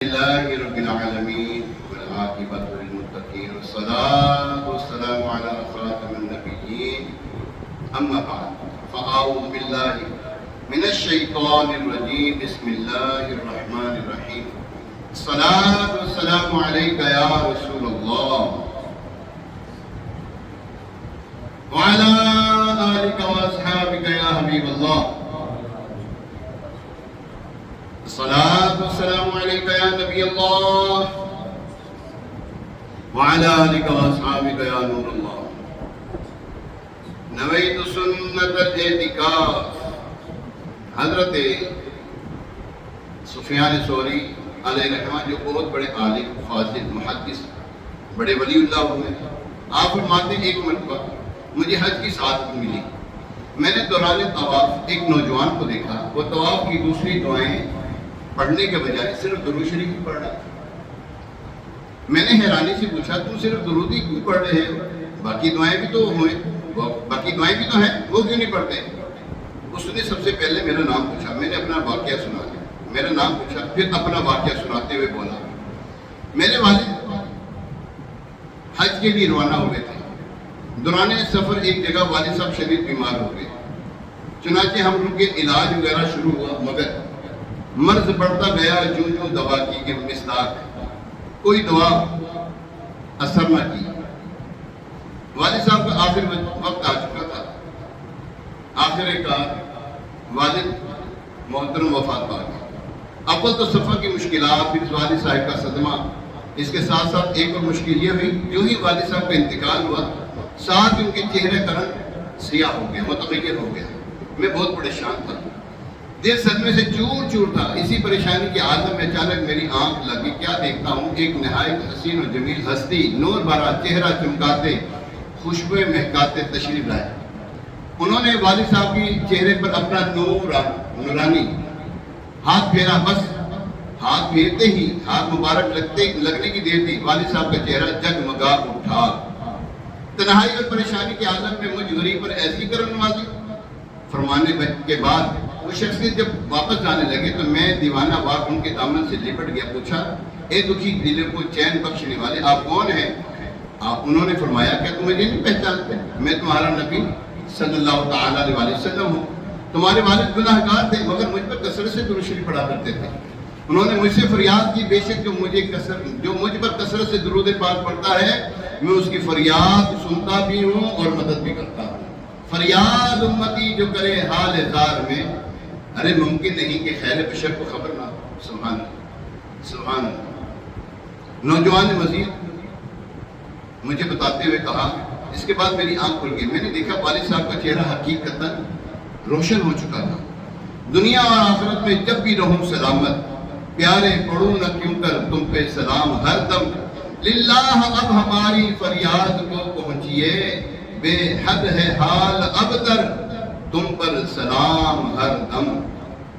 لله رب العالمين والعاقبة للمتقين والصلاة والسلام على خاتم النبيين أما بعد فأعوذ بالله من الشيطان الرجيم بسم الله الرحمن الرحيم الصلاة والسلام عليك يا رسول الله وعلى آلك وأصحابك يا حبيب الله الصلاة والسلام عليك يا نبي الله وعلى آلك وأصحابك يا نور الله نويت سنة الاعتكاف حضرت سفیان ثوری علیہ رحمہ جو بہت بڑے عالم فاضل محدث بڑے ولی اللہ ہوئے، آپ فرماتے ہیں ایک مرتبہ مجھے حج کی سعادت ملی، میں نے دوران طواف ایک نوجوان کو دیکھا، وہ طواف کی دوسری دعائیں پڑھنے کے بجائے صرف درود شریف ہی پڑھ رہا ہے۔ میں نے حیرانی سے پوچھا تم صرف درود ہی کیوں پڑھ رہے ہو؟ باقی دعائیں بھی تو ہیں، وہ کیوں نہیں پڑھتے؟ اس نے سب سے پہلے میرا نام پوچھا، میں نے اپنا واقعہ سنا دیا، میرا نام پوچھا، پھر اپنا واقعہ سناتے ہوئے بولا میرے والد حج کے لیے روانہ ہوئے تھے، دوران سفر ایک جگہ والد صاحب شدید بیمار ہو گئے، چنانچہ ہم لوگ کے علاج وغیرہ شروع ہوا، مگر مرض بڑھتا گیا، جو دوا کی کہ مصداق کوئی دوا اثر نہ کی۔ والد صاحب کا آخر وقت آ چکا تھا، آخر کار والد محترم وفات پا گئے۔ اول تو سفر کی مشکلات، پھر والد صاحب کا صدمہ، اس کے ساتھ ساتھ ایک اور مشکل یہ ہوئی جو ہی والد صاحب کا انتقال ہوا ساتھ ان کے چہرے کا رنگ سیاہ ہو گیا، متغیر ہو گیا۔ میں بہت پریشان تھا، دل صدمے سے چور چور تھا۔ اسی پریشانی کے عالم میں اچانک میری آنکھ لگی، کیا دیکھتا ہوں ایک نہایت حسین و جمیل ہستی نور بھرا چہرہ چمکاتے خوشبوئیں مہکاتے تشریف لائے۔ انہوں نے والد صاحب کی چہرے پر اپنا نورانی ہاتھ پھیرا، بس ہاتھ پھیرتے ہی ہاتھ مبارک لگنے کی دیر تھی، والد صاحب کا چہرہ جگمگا اٹھا۔ تنہائی اور پریشانی کے عالم میں مجھ غریب پر ایسی کرم نوازی فرمانے کے بعد وہ شخصیت جب واپس جانے لگے تو میں دیوانہ وار ان کے دامن سے لپٹ گیا، پوچھا اے دکھی دل کو چین بخشنے والے آپ کون ہیں؟ انہوں نے فرمایا کہ تم مجھے نہیں پہچانتے؟ میں تمہارا نبی صلی اللہ تعالیٰ علیہ وسلم ہوں۔ تمہارے والد گناہ گار تھے مگر مجھ پر کثرت سے درود شریف پڑھا کرتے تھے۔ انہوں نے مجھ سے فریاد کی، بے شک جو مجھ پر کثرت سے درود پاک پڑھتا ہے میں اس کی فریاد سنتا بھی ہوں اور مدد بھی کرتا ہوں۔ فریاد امتی جو کرے حال زار میں، ارے ممکن نہیں کہ خیر بشر کو خبر نہ ہو۔ سبحان اللہ، سبحان اللہ۔ نوجوان نے مزید مجھے بتاتے ہوئے کہا، اس کے بعد میری آنکھ کھل گئی، میں نے دیکھا والد صاحب کا چہرہ حقیقتاً روشن ہو چکا تھا۔ دنیا اور آخرت میں جب بھی رہوں سلامت، پیارے پڑھوں نہ کیوں کر تم پہ سلام ہر دم، للہ اب ہماری فریاد کو پہنچیے، بے حد ہے حال اب تر تم پر سلام ہر دم۔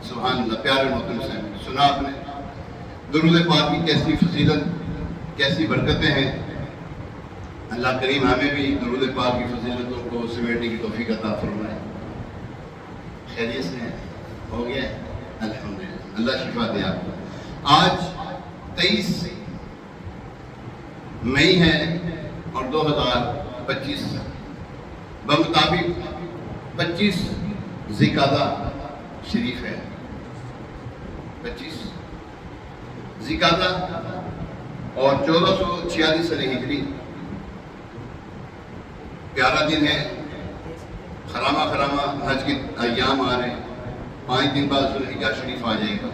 سبحان اللہ۔ پیارے محترم صاحب، سنا آپ نے درود پاک کی کیسی فضیلت، کیسی برکتیں ہیں۔ اللہ کریم ہمیں بھی درود پاک کی فضیلتوں کو سمیٹنے کی توفیق عطا فرمائے۔ خیریت سے ہو گیا؟ الحمدللہ، اللہ شفا دے آپ کو۔ آج 23 مئی ہے اور 2025 بمطابق 25 ذی-القعدہ شریف ہے۔ 25 ذی-القعدہ اور 1446 سنہ ہجری، پیارا دن ہے۔ خرامہ حج کے ایام آ رہے ہیں، 5 دن بعد ذوالحجہ شریف آ جائے گا۔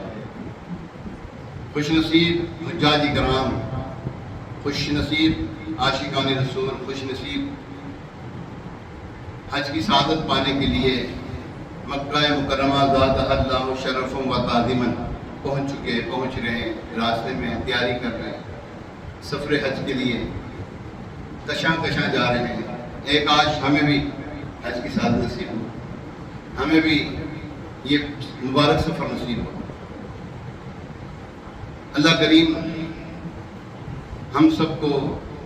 خوش نصیب حجاج کرام، خوش نصیب عاشقان رسول، خوش نصیب حج کی سعادت پانے کے لیے مکہ مکرمہ زادہ اللہ شرفا و تعظیما پہنچ رہے ہیں، راستے میں تیاری کر رہے ہیں سفر حج کے لیے، کشاں جا رہے ہیں۔ ایک آج ہمیں بھی حج کی سعادت نصیب ہو، ہمیں بھی یہ مبارک سفر نصیب ہو۔ اللہ کریم ہم سب کو،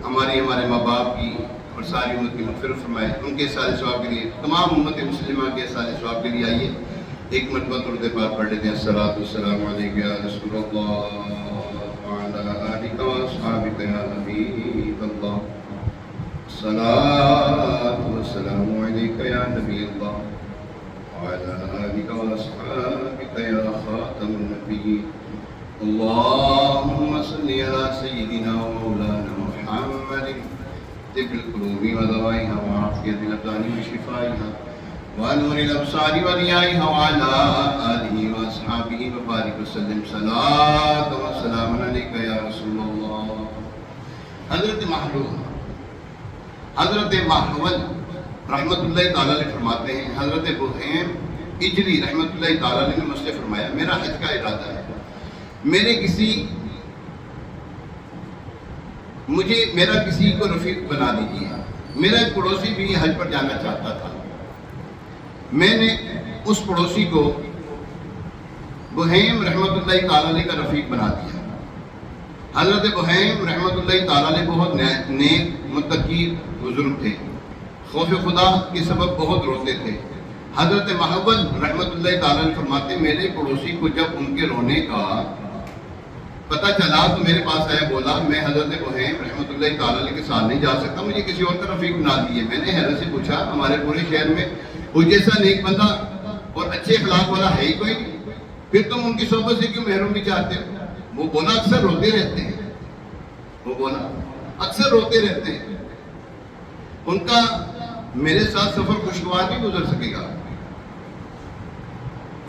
ہمارے ماں باپ کی اور ساری امت کی مغفرت فرمائے، ان کے سارے ثواب کے لیے، تمام امت مسلمہ کے سارے ثواب کے لیے آئیے ایک مرتبہ درود پاک پڑھ لیتے ہیں۔ الصلاۃ والسلام علیک یا رسول اللہ۔ الصلاة والسلام عليك يا نبي الله وعلى آلك وأصحابك يا خاتم النبيين اللهم صل على سيدنا ومولانا محمد طب القلوب ودوائها وعافية الأبدان وشفائها ونور الأبصار وضيائها وعلى آله وأصحابه وبارك وسلم صلاة وسلام عليك يا رسول الله. حضرت محلول رحمت اللہ تعالیٰ علیہ فرماتے ہیں، حضرت بہیم اجلی رحمت اللہ تعالیٰ علیہ نے مجھ سے فرمایا میرا حج کا ارادہ ہے، میرا کسی کو رفیق بنا دیجیے. میرا ایک پڑوسی بھی حج پر جانا چاہتا تھا. میں نے اس پڑوسی کو بہیم رحمت اللہ تعالیٰ علیہ کا رفیق بنا دیا. حضرت بہیم رحمت اللہ تعالیٰ علیہ بہت نیک متقی بزرگ تھے، خوف خدا کے سبب بہت روتے تھے. حضرت محبت رحمت اللہ تعالیٰ علیہ فرماتے میرے پڑوسی کو جب ان کے رونے کا پتہ چلا تو میرے پاس آیا، بولا میں حضرت بہیم رحمت اللہ تعالیٰ علیہ کے ساتھ نہیں جا سکتا، مجھے کسی اور کا رفیق بنا دیے. میں نے حیرت سے پوچھا ہمارے پورے شہر میں وہ جیسا نیک بندہ اور اچھے اخلاق والا ہے ہی کوئی نہیں، پھر تم ان کی صحبت سے کیوں محرومی چاہتے ہو؟ وہ بولا اکثر روتے رہتے ہیں، ان کا میرے ساتھ سفر خوشگوار نہیں گزر سکے گا.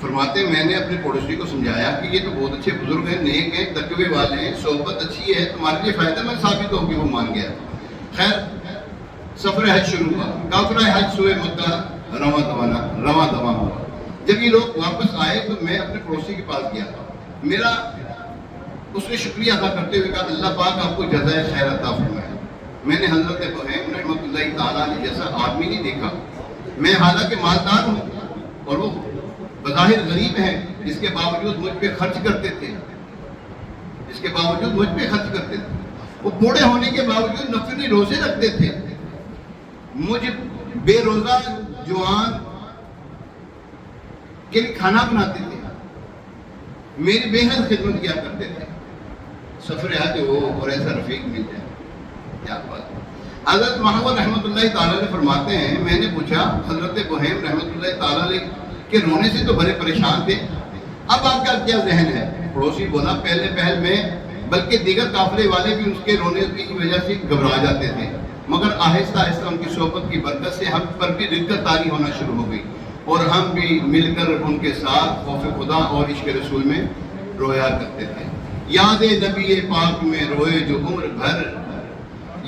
فرماتے میں نے اپنے پڑوسی کو سمجھایا کہ یہ تو بہت اچھے بزرگ ہیں، نیک ہیں، تقوی والے ہیں، صحبت اچھی ہے، تمہارے لیے فائدہ مند ثابت ہوگی. وہ مان گیا. خیر سفر حج شروع ہوا. کافرہ حج سوئے مکہ رواں دواں ہوا. جب یہ لوگ واپس آئے تو میں اپنے پڑوسی کے پاس گیا. میرا اس نے شکریہ ادا کرتے ہوئے کہا اللہ پاک آپ کو جزائے خیر عطا فرمائے. میں نے حضرت بہیم رحمت اللہ تعالیٰ علیہ جیسا آدمی نہیں دیکھا. میں حالانکہ مالدار ہوں اور وہ بظاہر غریب ہیں، اس کے باوجود مجھ پہ خرچ کرتے تھے. وہ بوڑھے ہونے کے باوجود نفلی روزے رکھتے تھے. مجھے بے روزہ جوان کے لیے کھانا بناتے تھے، میری بے حد خدمت کیا کرتے تھے. سفر حج ہو اور ایسا رفیق مل جائے کیا بات. حضرت محمد رحمت اللہ تعالیٰ علیہ فرماتے ہیں میں نے پوچھا حضرت بہیم رحمت اللہ تعالیٰ علیہ کے رونے سے تو بڑے پریشان تھے، اب آپ کا کیا ذہن ہے؟ پڑوسی بولا پہل میں بلکہ دیگر قافلے والے بھی اس کے رونے کی وجہ سے گھبرا جاتے تھے، مگر آہستہ آہستہ ان کی صحبت کی برکت سے ہم پر بھی رقت طاری ہونا شروع ہو گئی اور ہم بھی مل کر ان کے ساتھ خوف خدا اور عشق رسول میں رویا کرتے تھے. یاد نبی پاک میں روئے جو عمر بھر،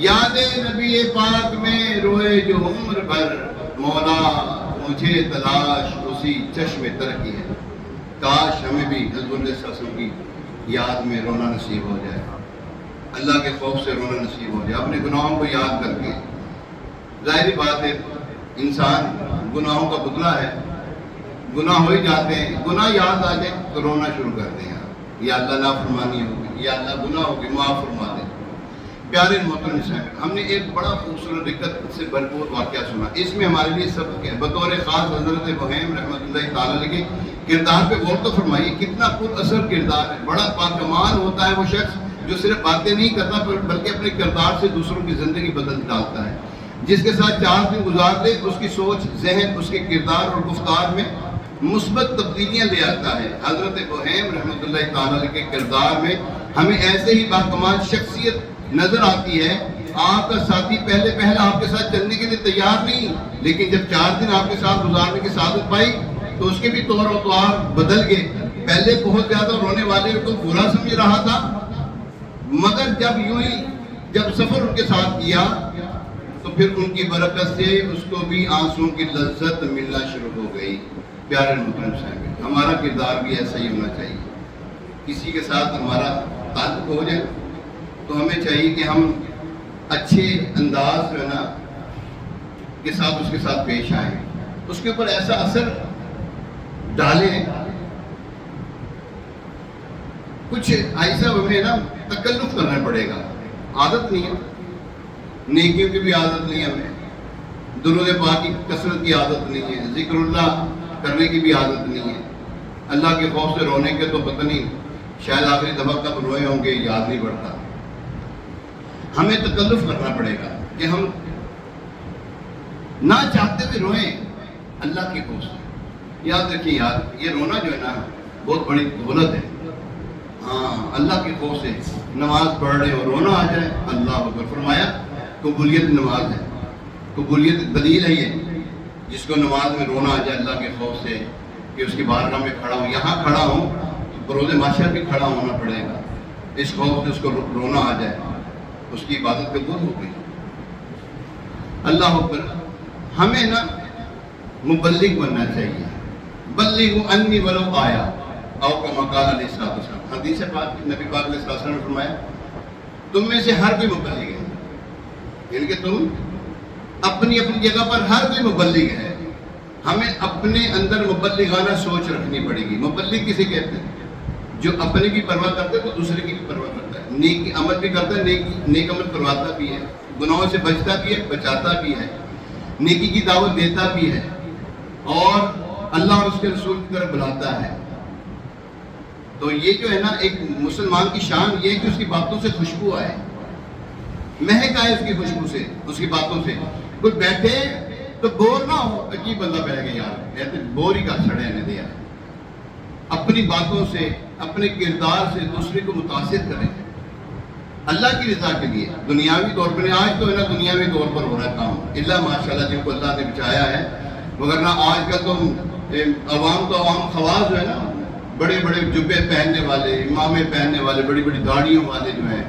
یاد نبی پاک میں روئے جو عمر بھر، مولا مجھے تلاش اسی چشم تر کی ہے. کاش ہمیں بھی حضرت صلی اللہ علیہ وسلم کی یاد میں رونا نصیب ہو جائے، اللہ کے خوف سے رونا نصیب ہو جائے، اپنے گناہوں کو یاد کر کے. ظاہری بات ہے انسان گناہوں کا پتلا ہے، گناہ ہو ہی جاتے ہیں، گناہ یاد آ جائے تو رونا شروع کرتے ہیں، یا اللہ نافرمانی ہوگی، یا اللہ گناہ ہوگی معاف فرما دے. پیارے محترم صاحب، ہم نے ایک بڑا خوبصورت رقت سے بھرپور واقعہ سنا، اس میں ہمارے لیے سبق ہے. بطور خاص حضرت بہیم رحمت اللہ تعالیٰ علیہ کے کردار پہ غور تو فرمائیے، کتنا پر اثر کردار ہے. بڑا پاکمال ہوتا ہے وہ شخص جو صرف باتیں نہیں کرتا بلکہ اپنے کردار سے دوسروں کی زندگی بدل ڈالتا ہے. جس کے ساتھ 4 دن گزار لے اس کی سوچ، ذہن، اس کے کردار اور گفتار میں مثبت تبدیلیاں لے آتا ہے. حضرت بہیم رحمت اللہ تعالیٰ علیہ کے کردار میں ہمیں ایسے ہی باکمال شخصیت نظر آتی ہے. آپ کا ساتھی پہلے آپ کے ساتھ چلنے کے لیے تیار نہیں، لیکن جب 4 دن آپ کے ساتھ گزارنے کی سعادت پائی تو اس کے بھی طور و طوار بدل گئے. پہلے بہت زیادہ رونے والے کو برا سمجھ رہا تھا، مگر جب سفر ان کے ساتھ کیا تو پھر ان کی برکت سے اس کو بھی آنسوں کی لذت ملنا شروع ہو گئی. پیارے محترم صاحب، ہمارا کردار بھی ایسا ہی ہونا چاہیے. کسی کے ساتھ ہمارا تعلق ہو جائے تو ہمیں چاہیے کہ ہم اچھے انداز کے ساتھ پیش آئیں، اس کے اوپر ایسا اثر ڈالیں. کچھ ایسا ہمیں تکلف کرنا پڑے گا، عادت نہیں ہے، نیکیوں کی بھی عادت نہیں ہے، ہمیں درود پاک کی کثرت کی عادت نہیں ہے، ذکر اللہ کرنے کی بھی عادت نہیں ہے. اللہ کے خوف سے رونے کے تو پتہ نہیں شاید آخری دفعہ کب روئے ہوں گے یاد نہیں پڑتا. ہمیں تکلف کرنا پڑے گا کہ ہم نہ چاہتے ہوئے روئیں اللہ کے خوف سے. یاد رکھیں یار، یہ رونا جو ہے نا بہت بڑی دولت ہے. ہاں، اللہ کے خوف سے نماز پڑھ رہے اور رونا آ جائے، اللہ اکبر. فرمایا قبولیت نماز ہے، قبولیت دلیل ہے یہ، جس کو نماز میں رونا آ جائے اللہ کے خوف سے کہ اس کی بارگاہ میں کھڑا ہوں، یہاں کھڑا ہوں، بروز محشر بھی کھڑا ہونا پڑے گا، اس خوف سے اس کو رونا آ جائے، اس کی عبادت قبول ہو گئی. اللہ اکبر. ہمیں نا مبلغ بننا چاہیے. بلغوا انی ولو آیا، او کما قال علیہ الصلوۃ والسلام. حدیث پاک نبی پاک علیہ الصلوۃ والسلام نے فرمایا تم میں سے ہر کوئی مبلغ ہے، یعنی کہ تم اپنی اپنی جگہ پر ہر کوئی مبلغ ہے. ہمیں اپنے اندر مبلغانہ سوچ رکھنی پڑے گی. مبلغ کسے کہتے ہیں؟ جو اپنے کی پرواہ کرتا ہے تو دوسرے کی بھی پرواہ کرتا ہے، نیک عمل بھی کرتا ہے، نیک عمل کرواتا بھی ہے، گناہوں سے بچتا بھی ہے، بچاتا بھی ہے، نیکی کی دعوت دیتا بھی ہے، اور اللہ اور اس کے رسول کی طرف بلاتا ہے. تو یہ جو ہے نا ایک مسلمان کی شان یہ ہے کہ اس کی باتوں سے خوشبو آئے، مہک آئے اس کی خوشبو سے، اس کی باتوں سے. کوئی بیٹھے تو بور نہ ہو، عجیب بندہ بیٹھ گیا یار، کہتے بور ہی کا چھڑے نے دیا. اپنی باتوں سے، اپنے کردار سے دوسرے کو متاثر کریں اللہ کی رضا کے لیے. دنیاوی طور پر آج تو ہے نا دنیاوی طور پر ہو رہا ہے کام، اللہ ماشاءاللہ جن کو اللہ نے بچایا ہے. مگر نہ آج کل تو عوام خواص جو ہے نا، بڑے بڑے جبے پہننے والے، امامے پہننے والے، بڑی بڑی داڑھیوں والے جو ہیں،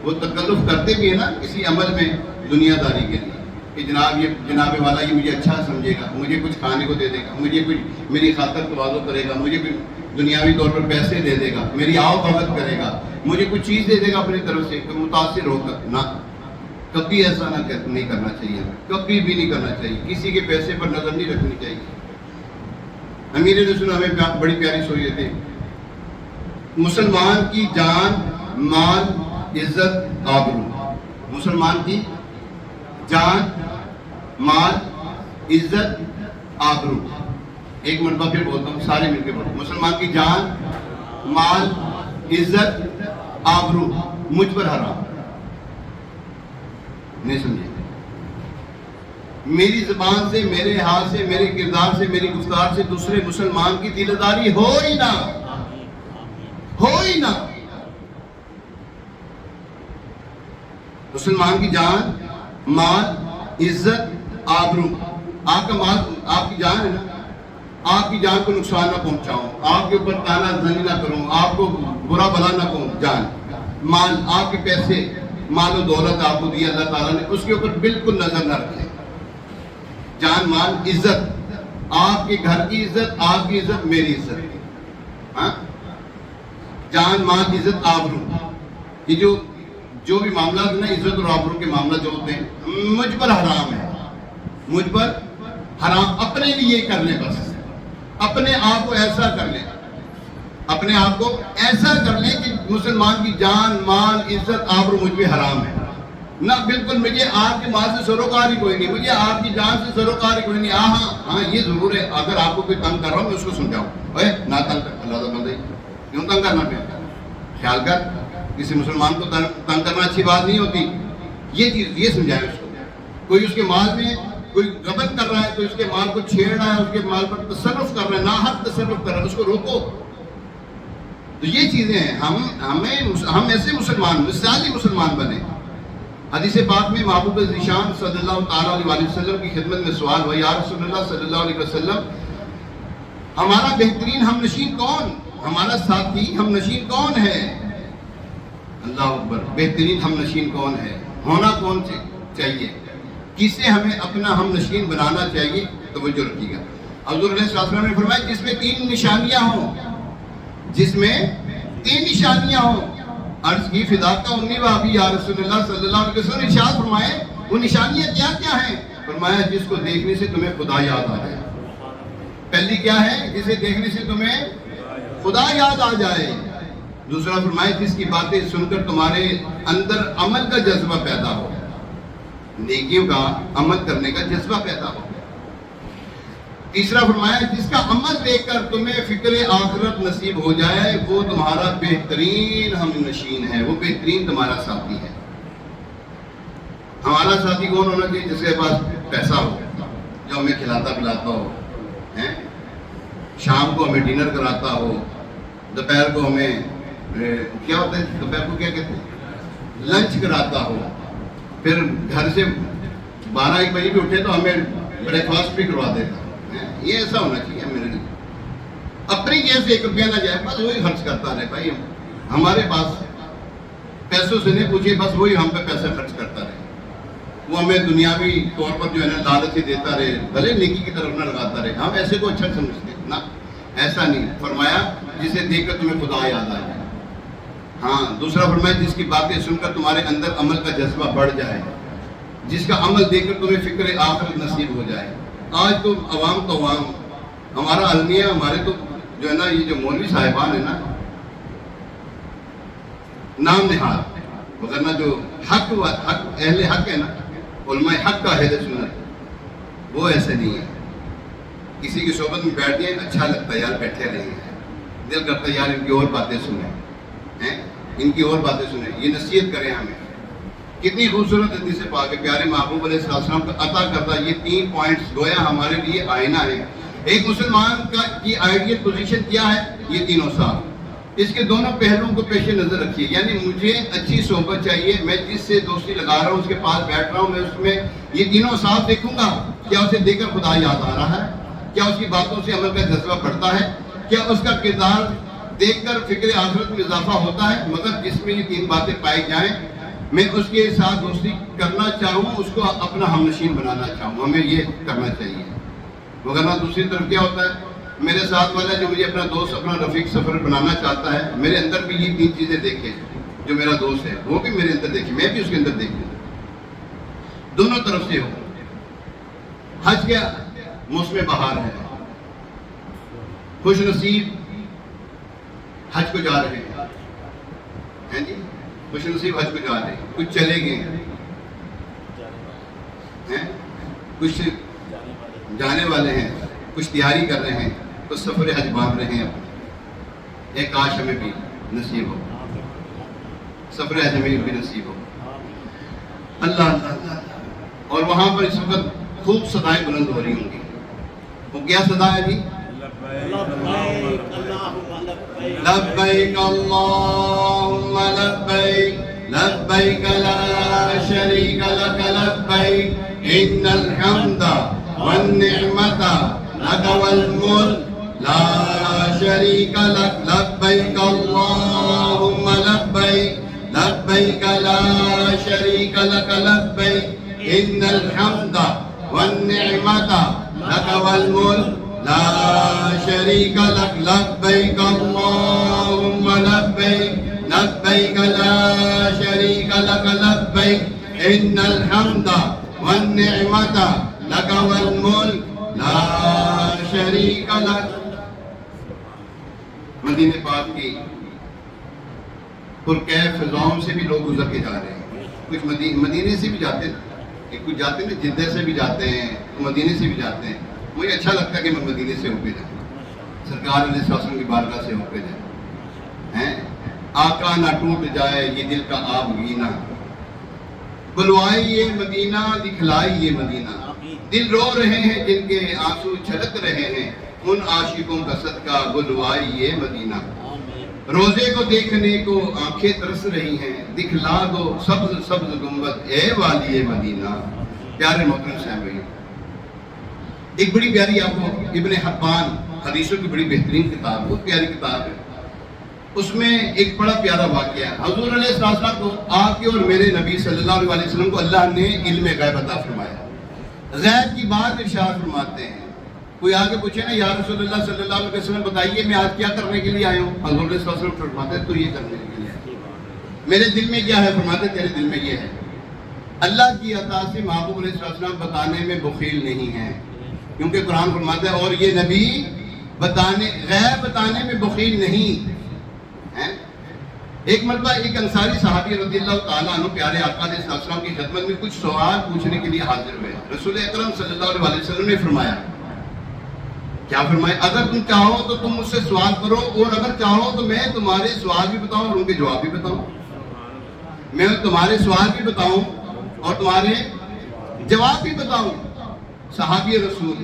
وہ تکلف کرتے بھی ہیں نا کسی عمل میں دنیا داری کے لیے کہ جناب والا یہ مجھے اچھا سمجھے گا، مجھے کچھ کھانے کو دے دے گا، مجھے کچھ میری خاطر تواضع کرے گا، مجھے کچھ دنیاوی طور پر پیسے دے دے گا، میری آؤ بھگت کرے گا، مجھے کچھ چیز دے دے گا اپنی طرف سے متاثر ہو کر. نہ، کبھی ایسا نہیں کرنا چاہیے، کبھی بھی نہیں کرنا چاہیے. کسی کے پیسے پر نظر نہیں رکھنی چاہیے. امیر رسول ہمیں بڑی پیاری سوچ تھے، مسلمان کی جان، مال، عزت، آبرو. مسلمان کی جان، مال، عزت، آبرو. ایک مرتبہ پھر بولتا ہوں، سارے مل کے بولتے ہیں. مسلمان کی جان، مال، عزت، آبرو مجھ پر حرام. نہیں سمجھے؟ میری زبان سے، میرے ہاتھ سے، میرے کردار سے، میری گفتار سے دوسرے مسلمان کی دلداری ہو ہی نہ، ہو ہی نہ. مسلمان کی جان، مال، عزت، آبرو. آپ کا مال، آپ کی جان ہے نا، آپ کی جان کو نقصان نہ پہنچاؤں، آپ کے اوپر تانا زنی نہ کروں، آپ کو برا بلا نہ کہوں. جان، مال، آپ کے پیسے، مال و دولت آپ کو دیا اللہ تعالیٰ نے، اس کے اوپر بالکل نظر نہ رکھیں. جان، مال، عزت، آپ کے گھر کی عزت، آپ کی عزت، میری عزت. ہاں، جان، مال، عزت، آبرو. یہ جو بھی معاملات نا عزت اور آبرو کے معاملات جو ہوتے ہیں مجھ پر حرام ہے، مجھ پر حرام. اپنے لیے کر لیں، بس اپنے آپ کو ایسا کر لیں، اپنے آپ کو ایسا کر لیں کہ مسلمان کی جان، مال، عزت، آبرو مجھ پہ حرام ہے. نہ، بالکل مجھے آپ کے مال سے سروکار ہی کوئی نہیں، مجھے آپ کی جان سے سروکار ہی کوئی نہیں. ہاں یہ ضرور ہے، اگر آپ کو کوئی تنگ کر رہا ہوں میں اس کو سمجھاؤں، اے نہ تنگ کر، اللہ تعالیٰ کیوں تنگ کرنا پہ؟ خیال کر، کسی مسلمان کو تنگ کرنا اچھی بات نہیں ہوتی. یہ چیز یہ سمجھائے اس کو. کوئی اس کے مال میں کوئی غبن کر رہا ہے، کوئی اس کے مال کو چھیڑ رہا ہے، اس کے مال پر تصرف کر رہا ہے، ناحق تصرف کر رہا ہے، اس کو روکو. تو یہ چیزیں ہیں. ہم ایسے مسلمان، مثالی مسلمان بنے. حدیث پاک میں محبوب ذیشان صلی اللہ تعالیٰ علیہ وسلم کی خدمت میں سوال ہوا، یا رسول اللہ صلی اللہ علیہ وسلم، ہمارا بہترین ہم نشین کون، ہمارا ساتھی ہم نشین کون ہے؟ اللہ اکبر. بہترین ہم نشین کون ہے، ہونا کون چاہیے، کسے ہمیں اپنا ہم نشین بنانا چاہیے؟ توجہ رکھیے گا. حضور علیہ السلام نے فرمایا جس میں 3 نشانیاں ہوں، جس میں 3 نشانیاں ہوں. عرض کی فداک امی و ابی یا رسول اللہ صلی اللہ علیہ وسلم. ارشاد فرمائے وہ نشانیاں کیا کیا ہیں؟ فرمایا جس کو دیکھنے سے تمہیں خدا یاد آ جائے. پہلی کیا ہے؟ جسے دیکھنے سے تمہیں خدا یاد آ جائے. دوسرا فرمایا جس کی باتیں سن کر تمہارے اندر عمل کا جذبہ پیدا ہو، نیکیوں کا عمل کرنے کا جذبہ پیدا ہو. تیسرا فرمایا جس کا عمل دیکھ کر تمہیں فکر آخرت نصیب ہو جائے، وہ تمہارا بہترین ہم نشین ہے، وہ بہترین تمہارا ساتھی ہے. ہمارا ساتھی کون ہونا چاہیے؟ جس کے پاس پیسہ ہو، کو ہمیں کھلاتا پلاتا ہو, شام کو ہمیں ڈنر کراتا ہو, دوپہر کو ہمیں کیا ہوتا ہے, دوپہر کو کیا کہتے ہیں, لنچ کراتا ہو, پھر گھر سے 12-1 بجے بھی اٹھے تو ہمیں بریک فاسٹ بھی کروا دیتا. یہ ایسا ہونا چاہیے میرے لیے. اپنی جیب سے 1 روپیہ نہ جائے, بس وہی خرچ کرتا رہے بھائی. ہمارے پاس پیسوں سے نہیں پوچھے, بس وہی ہم پہ پیسہ خرچ کرتا رہے. وہ ہمیں دنیاوی طور پر جو ہے نا لالچ دیتا رہے, بھلے نیکی کی طرف نہ لگاتا رہے. ہم ایسے کو اچھا سمجھتے ہیں نا, ایسا نہیں. فرمایا جسے دیکھ کر تمہیں خدا یاد آ جائے. ہاں, دوسرا فرمایا جس کی باتیں سن کر تمہارے اندر عمل کا جذبہ بڑھ جائے, جس کا عمل دیکھ کر تمہیں فکر آخرت نصیب ہو جائے. آج تو عوام ہمارا المیہ, ہمارے تو جو ہے نا یہ جو مولوی صاحبان ہیں نا, نام نہاد, وغیرہ جو حق اہل حق ہے نا, علماء حق کا اہل سنت, وہ ایسے نہیں ہے. کسی کی صحبت میں بیٹھ جائیں اچھا لگتا ہے یار, بیٹھے رہے ہیں, دل کرتا ہے یار ان کی اور باتیں سنیں, ان کی اور باتیں سنیں, یہ نصیحت کریں ہمیں. کتنی خوبصورت حدیث پاک ہے پیارے محبوب علیہ السلام کا عطا کردہ یہ 3 پوائنٹس گویا ہمارے لیے آئینہ ہے. ایک مسلمان کی آئیڈیل پوزیشن کیا ہے, یہ تینوں صاحب. اس کے دونوں پہلوؤں کو پیش نظر رکھیے. یعنی مجھے اچھی صحبت چاہیے, میں جس سے دوستی لگا رہا ہوں اس کے پاس بیٹھ رہا ہوں, میں اس میں یہ تینوں صاحب دیکھوں گا. کیا اسے دیکھ کر خدا یاد آ رہا ہے, کیا اس کی باتوں سے عمل کا جذبہ بڑھتا ہے, کیا اس کا کردار دیکھ کر فکر آخرت میں اضافہ ہوتا ہے. مگر جس میں یہ 3 باتیں پائی جائیں, میں اس کے ساتھ دوستی کرنا چاہوں, اس کو اپنا ہمنشین بنانا چاہوں, ہمیں یہ کرنا چاہیے. مگر دوسری طرف کیا ہوتا ہے, میرے ساتھ والا جو مجھے اپنا دوست, اپنا رفیق سفر بنانا چاہتا ہے, میرے اندر بھی یہ 3 چیزیں دیکھے. جو میرا دوست ہے وہ بھی میرے اندر دیکھے, میں بھی اس کے اندر دیکھوں, دونوں طرف سے ہو. حج کا موسم بہار ہے, خوش نصیب حج کو جا رہے ہیں جی, خوش نصیب حج کو جا رہے ہیں. کچھ چلے گئے ہیں, کچھ جانے والے ہیں, کچھ تیاری کر رہے ہیں, کچھ سفر حج باندھ رہے ہیں اپنے. ایک کاش ہمیں بھی نصیب ہو, سفر حج ہمیں بھی نصیب ہو. اللہ اللہ اللہ. اور وہاں پر اس وقت خوب صدائیں بلند ہو رہی ہوں گی. وہ کیا صدا ہے جی؟ لبیک اللہم لبیک لبیک لا شریک لک لبیک ان الحمد والنعمت لک والملک لا شریک لک لبیک اللہم لبیک لبیک لا شریک لک لبیک ان الحمد والنعمت لک والملک لا شریک لک لبیک اللہم لبیک لبیک لا شریک لک لبیک ان الحمد والنعمت لک والملک لا شریک لک. مدینہ پاک کی پرکیف فضاؤں سے بھی لوگ گزر کے جا رہے ہیں. کچھ مدینے سے بھی جاتے ہیں, کچھ جاتے ہیں جدہ سے بھی جاتے ہیں, مدینے سے بھی جاتے ہیں. مجھے اچھا لگتا ہے کہ میں مدینے سے ہو کے جاؤں, سرکار علیہ السلام کی بارگاہ سے ہو کے جائیں. آقا نہ ٹوٹ جائے یہ دل کا آبگینہ, بلوائی یہ مدینہ دکھلائی یہ مدینہ. دل رو رہے ہیں جن کے آنسو چھلک رہے ہیں, ان عاشقوں کا صدقہ بلوائی یہ مدینہ. روزے کو دیکھنے کو آنکھیں ترس رہی ہیں, دکھلا دو سبز سبز گنبد اے والی مدینہ. پیارے محترم صاحب, ایک بڑی پیاری آپ کو ابن حبان حدیثوں کی بڑی بہترین کتاب, بہت پیاری کتاب ہے. اس میں ایک بڑا پیارا واقعہ ہے. حضور علیہ السلام کو, آپ کے اور میرے نبی صلی اللہ علیہ وسلم کو اللہ نے علم غیب عطا فرمایا. غیب کی بات ارشاد فرماتے ہیں. کوئی آگے پوچھے نا یا رسول اللہ صلی اللہ علیہ وسلم بتائیے میں آج کیا کرنے کے لیے آیا ہوں. حضور علیہ السلام فرماتے تو یہ کرنے کے لیے آیا. میرے دل میں کیا ہے؟ فرماتے تیرے دل میں یہ ہے. اللہ کی عطا سے محبوب علیہ السلام بتانے میں بخیل نہیں ہے, کیونکہ قرآن فرماتا ہے اور یہ نبی غیب بتانے میں بخیل نہیں. ایک مرتبہ ایک انصاری صحابی رضی اللہ تعالیٰ عنہ پیارے آقا علیہ السلام کی خدمت میں کچھ سوال پوچھنے کے لیے حاضر ہوئے. رسول اکرم صلی اللہ علیہ وسلم نے فرمایا, کیا فرمایا؟ اگر تم چاہو تو تم مجھ سے سوال کرو, اور اگر چاہو تو میں تمہارے سوال بھی بتاؤں اور ان کے جواب بھی بتاؤں. میں تمہارے سوال بھی بتاؤں اور تمہارے جواب بھی بتاؤں. صحابی رسول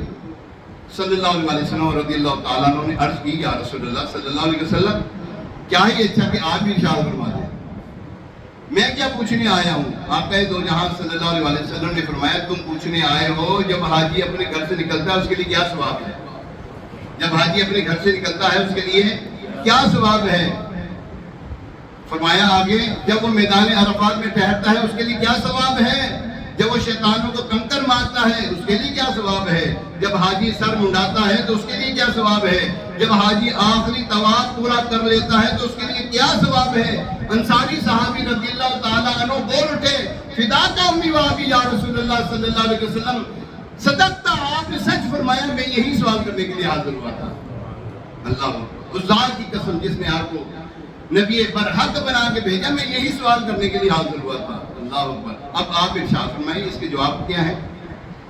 صلی اللہ علیہ وسلم رضی اللہ تعالیٰ عنہ نے عرض کی، یا رسول اللہ صلی اللہ علیہ وسلم کیا ہی اچھا کہ آپ بھی ارشاد فرما دیں، میں کیا پوچھنے آیا ہوں؟ آقا دو جہاں صلی اللہ علیہ وسلم نے فرمایا تم پوچھنے آئے ہو جب حاجی اپنے گھر سے نکلتا ہے اس کے لیے کیا ثواب ہے؟ جب حاجی اپنے گھر سے نکلتا ہے اس کے لیے کیا ثواب ہے؟ فرمایا آگے جب وہ میدان عرفات میں ٹھہرتا ہے اس کے لیے کیا ثواب ہے؟ جب وہ شیطانوں کو کنکر مارتا ہے اس کے لیے کیا ثواب ہے؟ جب حاجی سر منڈاتا ہے تو اس کے لیے کیا ثواب ہے؟ جب حاجی آخری طواف پورا کر لیتا ہے تو اس کے لیے کیا ثواب ہے؟ انصاری صحابی رضی اللہ تعالیٰ عنہ بول اٹھے، فداک امی و ابی یا رسول اللہ صلی اللہ علیہ وسلم، صدقتا، آپ نے سچ فرمایا، میں یہی سوال کرنے کے لیے حاضر ہوا تھا۔ اللہ، اس ذات کی قسم جس نے آپ کو نبی برحق بنا کے بھیجا، میں یہی سوال کرنے کے لیے حاضر ہوا تھا۔ اللہ اکبر۔ اب آپ ارشاد فرمائیں اس کے جواب کیا ہے؟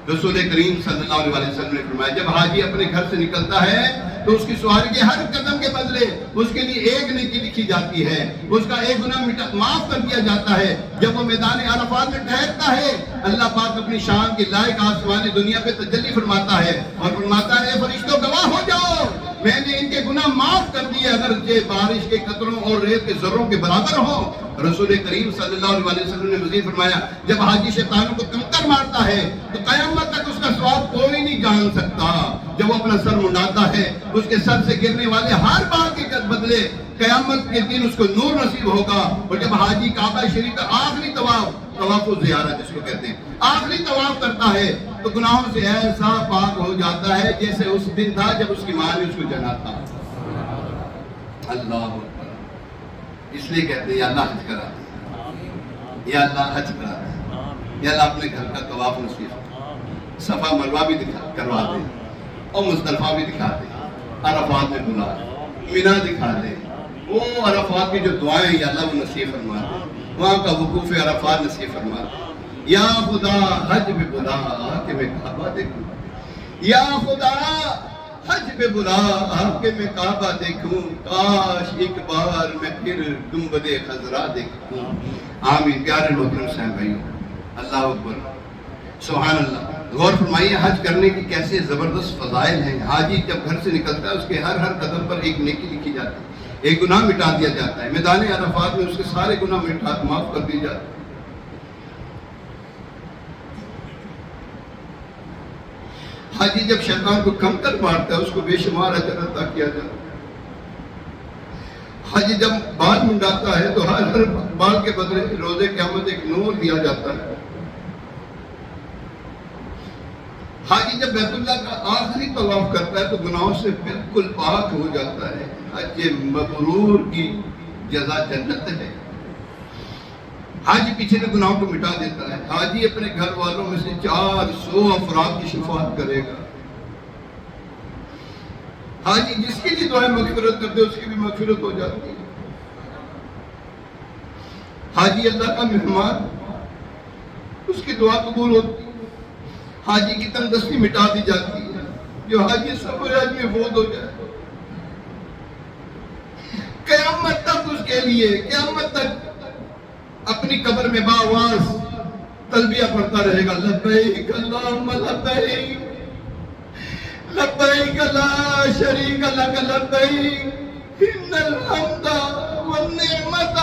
رسول کریم صلی اللہ علیہ وسلم نے فرمایا جب حاجی اپنے گھر سے نکلتا ہے تو اس کی سواری کے ہر قدم کے بدلے اس کے لیے ایک نیکی لکھی جاتی ہے، اس کا ایک گناہ معاف کر دیا جاتا ہے۔ جب وہ میدان عرفات میں ٹھہرتا ہے اللہ پاک اپنی شان کے لائق آسمان دنیا پہ تجلی فرماتا ہے اور فرماتا ہے فرشتوں گواہ ہو جاؤ، میں نے ان کے گناہ معاف کر دیے اگر یہ بارش کے قطروں اور ریت کے ذروں کے برابر ہو۔ رسول کریم صلی اللہ علیہ وسلم نے مزید فرمایا جب حاجی شیطانوں کو کنکر مارتا ہے تو قیامت تک اس کا ثواب کوئی نہیں جان سکتا۔ جب وہ اپنا سر منڈاتا ہے اس کے سر سے گرنے والے ہر بات کے بدلے قیامت کے دن اس کو نور نصیب ہوگا۔ اور جب حاجی کعبہ شریف کا آخری طواف و زیارت جس کو کہتے ہیں آخری طواف کرتا ہے تو گناہوں سے ایسا پاک ہو جاتا ہے جیسے اس دن تھا جب اس کی ماں نے اس کو جنا تھا۔ اللہ اکبر۔ اس لیے کہتے ہیں یا اللہ حج کرا دے، یا اللہ حج کرا دے، یا اللہ اپنے گھر کا طواف نصیب، صفا مروہ بھی کروا دے اور مزدلفہ بھی دکھا دے، عرفات میں بلا دے، مینا دکھا دے، وہ عرفات کی جو دعائیں یا اللہ وہ نصیب فرما دے، وہاں کا وقوف عرفات نصیب فرما دے۔ یا خدا حج میں بلا کہ میں کعبہ دیکھوں، یا خدا حج میں بلا کہ میں کعبہ دیکھوں، کاش ایک بار میں پھر گنبد خضرا دیکھوں۔ آمین۔ پیارے محترم صاحب بھائیو، اللہ اکبر، سبحان اللہ۔ غور فرمائیے حج کرنے کی کیسے زبردست فضائل ہیں۔ حاجی جب گھر سے نکلتا ہے اس کے ہر قدم پر ایک نیکی لکھی جاتی ہے، ایک گناہ مٹا دیا جاتا ہے، میدان عرفات میں اس کے سارے گناہ معاف کر دی جاتے ہیں۔ حاجی جب شیطان کو کنکر مارتا ہے اس کو بے شمار اجر عطا کیا جاتا ہے۔ حاجی جب بال منڈاتا ہے تو ہر بال کے بدلے روزے قیامت ایک نور دیا جاتا ہے۔ حاجی جب بیت اللہ کا آخری طواف کرتا ہے تو گناہوں سے بالکل پاک ہو جاتا ہے۔ حج مبرور کی جزا جنت ہے۔ حاجی پیچھے کے گناہوں کو مٹا دیتا ہے۔ حاجی اپنے گھر والوں میں سے 400 افراد کی شفاعت کرے گا۔ حاجی جس کی بھی دعائیں مغفرت کرتے اس کی بھی مغفرت ہو جاتی ہے۔ حاجی اللہ کا مہمان، اس کی دعا قبول ہوتی ہے۔ حاجی کی تنگدستی مٹا دی جاتی ہے۔ جو حاجی سفر حج میں فوت ہو جائے قیامت تک اس کے لیے قیامت تک اپنی قبر میں باواز تلبیہ پڑھتا رہے گا، لبیک اللہم لبیک لبیک لا شریک لک لبیک ان الحمد والنعمت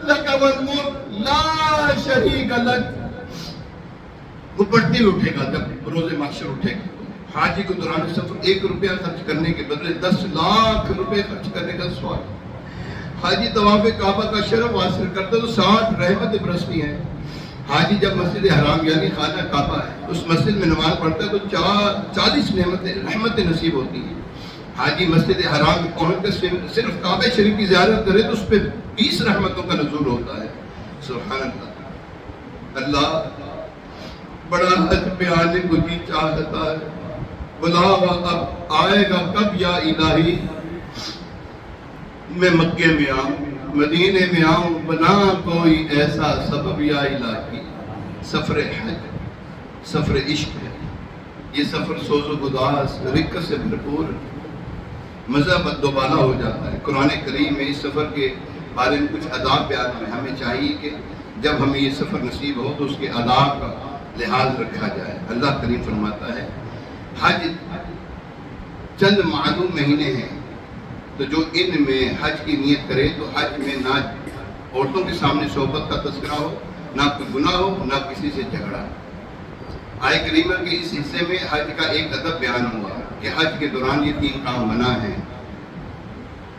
لک والملک لا شریک لک۔ وہ پڑھتے اٹھے گا جب روز محشر اٹھے گا۔ حاجی کو دوران سفر 1 روپیہ خرچ کرنے کے بدلے 10 لاکھ روپے خرچ کرنے کا سوال۔ حاجی طواف کعبہ کا شرف حاصل کرتا تو 60 رحمتیں برستی ہیں۔ حاجی جب مسجد حرام یعنی خانہ کعبہ ہے اس مسجد میں نماز پڑھتا ہے تو 40 رحمتیں نصیب ہوتی ہیں۔ حاجی مسجد حرام میں پہنچ کر صرف کعبہ شریف کی زیارت کرے تو اس پہ 20 رحمتوں کا نزول ہوتا ہے۔ سبحان اللہ۔ اللہ بڑا حج پہ آنے کو جی چاہتا ہے، بلاوا اب آئے گا کب یا الہی، میں مکے میں آؤں مدینے میں آؤں، بنا کوئی ایسا سبب یا الہی۔ سفر حج سفر عشق ہے، یہ سفر سوز و گداز رکت سے بھرپور مزہ بدوبالا ہو جاتا ہے۔ قرآن کریم میں اس سفر کے بارے میں کچھ آداب بیان ہیں۔ ہمیں چاہیے کہ جب ہمیں یہ سفر نصیب ہو تو اس کے آداب کا لحاظ رکھا جائے۔ اللہ کریم فرماتا ہے حج چند معلوم مہینے ہیں، تو جو ان میں حج کی نیت کرے تو حج میں نہ عورتوں کے سامنے صحبت کا تذکرہ ہو، نہ کوئی گناہ ہو، نہ کسی سے جھگڑا۔ آیہ کریمہ کے اس حصے میں حج کا ایک ادب بیان ہوا کہ حج کے دوران یہ 3 کام منع ہیں،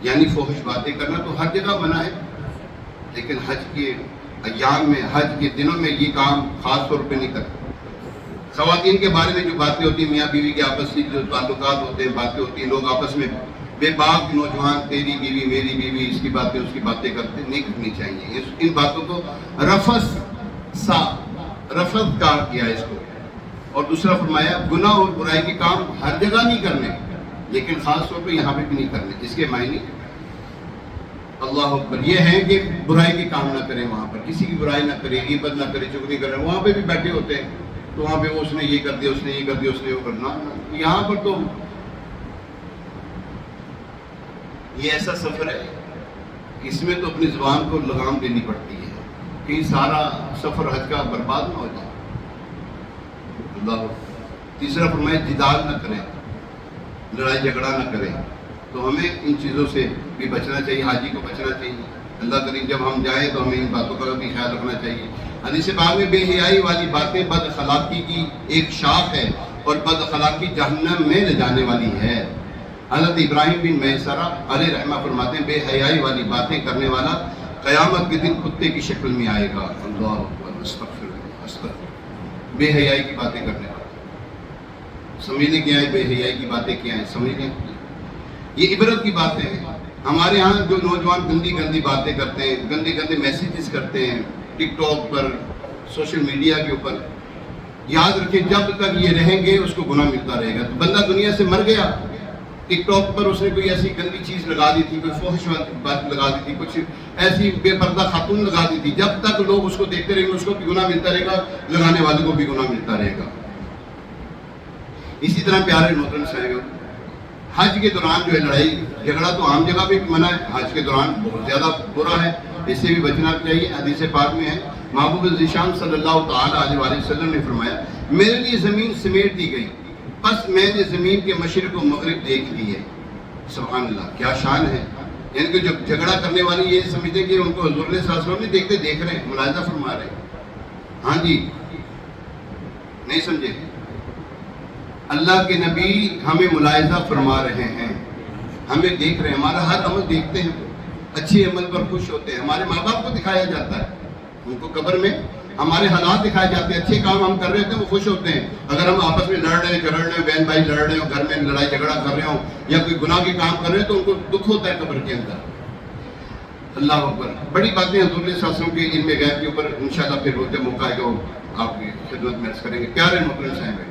یعنی فحش باتیں کرنا تو ہر جگہ منع ہے، لیکن حج کے ایام میں، حج کے دنوں میں یہ کام خاص طور پہ نہیں کرتے۔ خواتین کے بارے میں جو باتیں ہوتی ہیں، میاں بیوی کے آپس کی جو تعلقات ہوتے ہیں، باتیں ہوتی ہیں، لوگ آپس میں بے باک نوجوان تیری بیوی میری بیوی، اس کی باتیں اس کی باتیں کرتے، نہیں کرنی چاہیے۔ ان باتوں کو رفث قرار کیا اس کو۔ اور دوسرا فرمایا گناہ اور برائی کے کام ہر جگہ نہیں کرنے، لیکن خاص طور پہ یہاں پہ بھی نہیں کرنے۔ اس کے معنی اللہ اکبر یہ ہے کہ برائی کے کام نہ کریں، وہاں پر کسی کی برائی نہ کرے، غیبت نہ کرے، چغلی کرے۔ وہاں پہ بھی بیٹھے ہوتے ہیں تو وہاں پہ اس نے یہ کر دیا، اس نے یہ کر دیا، اس نے وہ کرنا۔ یہاں پر تو یہ ایسا سفر ہے، اس میں تو اپنی زبان کو لگام دینی پڑتی ہے کہ سارا سفر حج کا برباد نہ ہو جائے۔ اللہ تیسرا فرمایا جدال نہ کریں، لڑائی جھگڑا نہ کریں۔ تو ہمیں ان چیزوں سے بھی بچنا چاہیے، حاجی کو بچنا چاہیے۔ اللہ کریم جب ہم جائیں تو ہمیں ان باتوں کا بھی خیال رکھنا چاہیے۔ حدیث پاک میں بے حیائی والی باتیں بد اخلاقی کی ایک شاخ ہے، اور بد اخلاقی جہنم میں لے جانے والی ہے۔ حضرت ابراہیم بن میسرہ علیہ رحمہ فرماتے ہیں بے حیائی والی باتیں کرنے والا قیامت کے دن کتے کی شکل میں آئے گا۔ اللہ اکبر، استغفر اللہ، استغفر۔ بے حیائی کی باتیں کرنے والا، سمجھنے کیا ہے بے حیائی کی باتیں کیا ہیں، سمجھنے یہ عبرت کی باتیں ہیں۔ ہمارے ہاں جو نوجوان گندی گندی باتیں کرتے ہیں، گندے گندے میسیجز کرتے ہیں ٹک ٹاک پر، سوشل میڈیا کے اوپر، یاد رکھیں جب تک یہ رہیں گے اس کو گناہ ملتا رہے گا۔ تو بندہ دنیا سے مر گیا، ٹک ٹاک پر اس نے کوئی ایسی گندی چیز لگا دی تھی، کوئی فحش بات لگا دی تھی، کچھ ایسی بے پردہ خاتون لگا دی تھی، جب تک لوگ اس کو دیکھتے رہیں گے اس کو بھی گناہ ملتا رہے گا، لگانے والے کو بھی گناہ ملتا رہے گا۔ اسی طرح پیارے محترم صاحب، حج کے دوران جو ہے لڑائی جھگڑا تو عام جگہ پہ منع ہے، حج کے دوران بہت زیادہ برا ہے، اس سے بھی بچنا چاہیے۔ حدیث پاک میں ہے محبوب ذیشان صلی اللہ تعالی علیہ وآلہ وسلم نے فرمایا میرے لیے زمین سمیٹ دی گئی، بس میں نے زمین کے مشرق و مغرب دیکھ لی ہے۔ سبحان اللہ، کیا شان ہے۔ یعنی کہ جو جھگڑا کرنے والی یہ سمجھتے کہ ان کو حضور صلی اللہ علیہ وسلم نہیں دیکھتے، دیکھ رہے ہیں، ملاحظہ فرما رہے ہیں۔ ہاں جی، نہیں سمجھے؟ اللہ کے نبی ہمیں ملاحظہ فرما رہے ہیں، ہمیں دیکھ رہے ہیں، ہمارا ہر عمل دیکھتے ہیں، اچھے عمل پر خوش ہوتے ہیں۔ ہمارے ماں باپ کو دکھایا جاتا ہے، ان کو قبر میں ہمارے حالات دکھائے جاتے ہیں، اچھے کام ہم کر رہے ہوتے ہیں وہ خوش ہوتے ہیں۔ اگر ہم آپس میں لڑ رہے ہیں، جھگڑ رہے ہیں، بہن بھائی لڑ رہے ہوں، گھر میں لڑائی جھگڑا کر رہے ہوں، یا کوئی گناہ کے کام کر رہے ہیں تو ان کو دکھ ہوتا ہے قبر کے اندر۔ اللہ اکبر، بڑی باتیں حضور صلی اللہ علیہ وسلم کے علم غیب کے اوپر انشاءاللہ پھر جب موقع آئے گا آپ کی خدمت میں عرض کریں گے۔ پیارے محترم صاحب،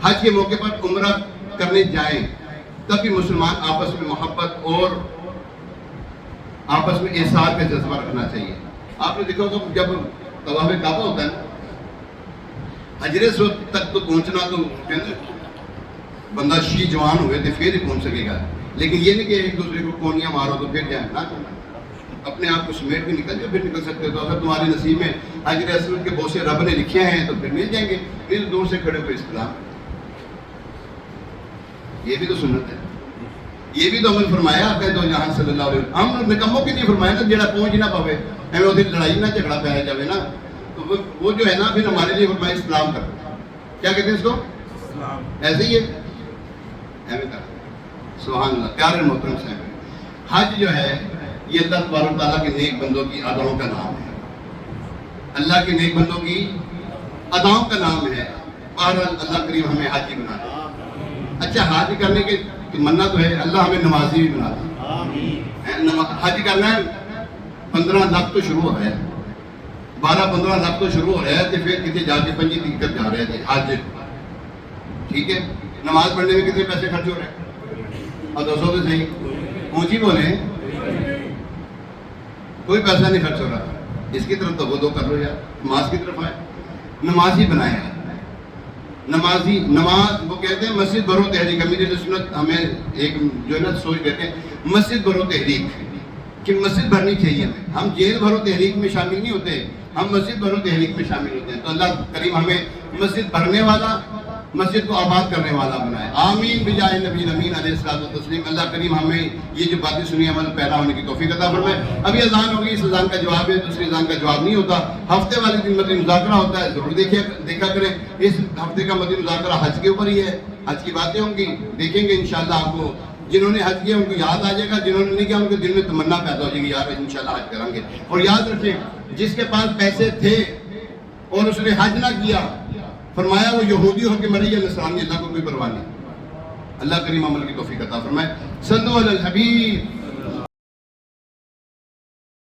حج کے موقع پر عمرہ کرنے جائیں تب بھی مسلمان آپس میں محبت اور آپس میں احسان کا جذبہ رکھنا چاہیے۔ آپ نے دیکھا ہوگا جب طواف کعبہ ہوتا ہے نا، حجر اسود تک تو پہنچنا تو بندہ شی جوان ہوئے تو پھر ہی پہنچ سکے گا، لیکن یہ نہیں کہ ایک دوسرے کو کونیاں مارو تو پھر جائیں، نہ اپنے آپ کو سمیٹ کے نکل جائے پھر نکل سکتے ہو۔ تو اگر تمہارے نصیب میں حجر اسود کے بوسے رب نے لکھے ہیں تو پھر مل جائیں گے، پھر دور سے کھڑے ہوئے اسلام۔ یہ بھی تو سنت ہے، یہ بھی تو عمل فرمایا آپ دو جہان صلی اللہ علیہ وسلم۔ ہم نکموں کی نہیں فرمایا نا جڑا پہنچ نہ پاوے، ہمیں ادھر لڑائی نہ جھگڑا پایا جائے نا، تو وہ جو ہے نا پھر ہمارے لیے فرمایا اسلام کر، کیا کہتے ہیں اس کو؟ ایسے ہی ہے، ایسے کر۔ سبحان اللہ، پیارے محترم صاحب، حج جو ہے یہ اللہ تبارک و تعالیٰ کے نیک بندوں کی اداؤں کا نام ہے، اللہ کے نیک بندوں کی اداؤں کا نام ہے۔ بہرحال اللہ کریم ہمیں حاجی بنا دے۔ اچھا، حج کرنے کے تمنا تو ہے، اللہ ہمیں نمازی بھی بنا دے۔ حج کرنا ہے 15 لاکھ تو شروع ہو رہا ہے، 12-15 لاکھ تو شروع ہو رہا ہے، تو پھر کتنے جا کے 25 دقت جا رہے ہیں حج، ٹھیک ہے۔ نماز پڑھنے میں کتنے پیسے خرچ ہو رہے ہیں؟ اور 200 تو صحیح اونچی بولیں، کوئی پیسہ نہیں خرچ ہو رہا۔ اس کی طرف تو وہ کر لو یار، نماز کی طرف آئے، نمازی بنائے۔ نمازی، نماز وہ کہتے ہیں مسجد برو تحریک، امیر سنت ہمیں ایک جو ہے نا سوچ دیتے ہیں مسجد برو تحریک کہ مسجد بھرنی چاہیے ہمیں، ہم جیل بھرو تحریک میں شامل نہیں ہوتے ہم مسجد بھرو تحریک میں شامل ہوتے ہیں. تو اللہ کریم ہمیں مسجد بھرنے والا، مسجد کو آباد کرنے والا بنائے. آمین بجائے نبی امین علیہ الصلوۃ والتسلیم. اللہ کریم ہمیں یہ جو باتیں سنی عمل پیرا ہونے کی توفیق عطا فرمائے. ابھی اذان ہوگی، اس اذان کا جواب ہے، دوسری اذان کا جواب نہیں ہوتا. ہفتے والے دن مدنی مذاکرہ ہوتا ہے، ضرور دیکھا کریں. اس ہفتے کا مدنی مذاکرہ حج کے اوپر ہی ہے، حج کی باتیں ہوں گی، دیکھیں گے انشاءاللہ. آپ کو جنہوں نے حج کیا ان کو یاد آ جائے گا، جنہوں نے نہیں کیا ان کے دل میں تمنا پیدا ہو جائے گی یار انشاءاللہ حج کریں گے. اور یاد رکھیں جس کے پاس پیسے تھے اور اس نے حج نہ کیا، فرمایا وہ یہودی ہو کے مرے یا نصرانی، اللہ کو کوئی پرواہ نہیں. اللہ کریم عمل کی توفیق عطا فرمائے. صلو علی الحبیب.